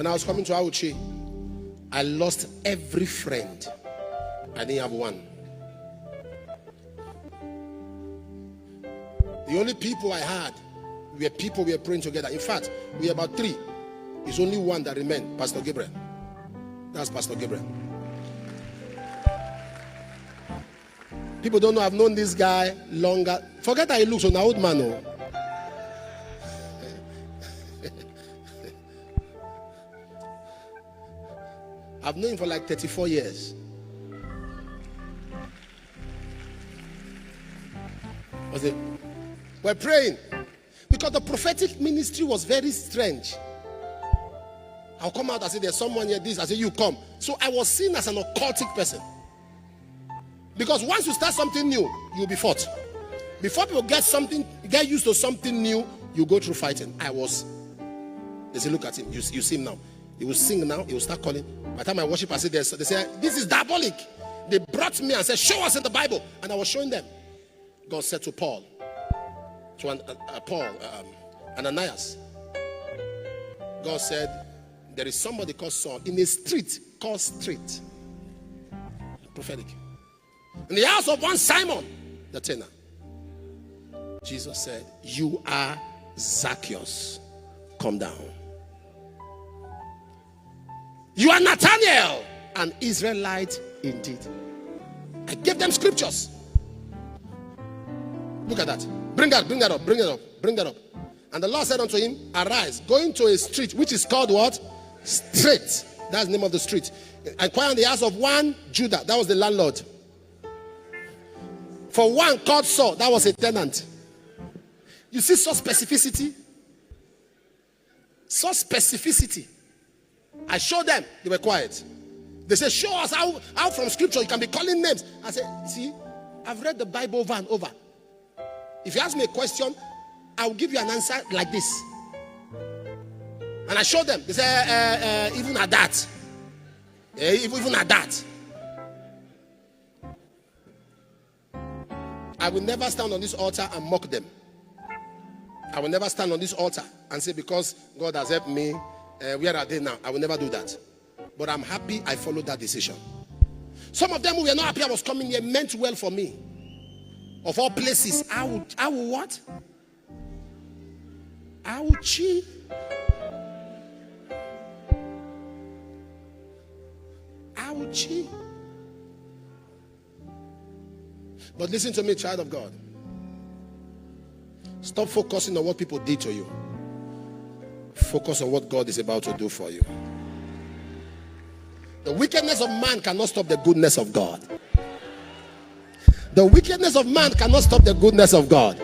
When I was coming to Auchi, I lost every friend. I didn't have one. The only people I had were people we were praying together. In fact, we were about 3. It's only one that remained, Pastor Gabriel. That's Pastor Gabriel. People don't know I've known this guy longer. Forget that he looks like an old man. Oh. I've known him for like 34 years. Was it? We're praying because the prophetic ministry was very strange. I'll come out and say, there's someone here, this. I say, you come. So I was seen as an occultic person. Because once you start something new, you'll be fought. Before people get used to something new, you go through fighting. They say, look at him. You see him now. He will sing now. He will start calling. By the time I worship, I say, they say, this is diabolic. They brought me and said, show us in the Bible. And I was showing them. God said to Paul, Ananias, God said, there is somebody called Saul in a street called Street. Prophetic. In the house of one Simon, the tanner. Jesus said, you are Zacchaeus. Come down. You are Nathaniel, an Israelite indeed. I gave them scriptures. Look at that. Bring that up. And the Lord said unto him, arise, go into a street which is called what? Straight. That's the name of the street. Inquire in the house of one Judah. That was the landlord. For one called Saul. That was a tenant. You see such specificity? Such specificity. I showed them. They were quiet. They said, show us how from scripture you can be calling names. I said, see, I've read the Bible over and over. If you ask me a question, I will give you an answer like this. And I showed them. They said, even at that. Even at that. I will never stand on this altar and mock them. I will never stand on this altar and say, because God has helped me, where are they now? I will never do that. But I'm happy I followed that decision. Some of them who were not happy I was coming here meant well for me. Of all places, I would what? Auchi. Auchi. But listen to me, child of God. Stop focusing on what people did to you. Focus on what God is about to do for you. The wickedness of man cannot stop the goodness of God. The wickedness of man cannot stop the goodness of God.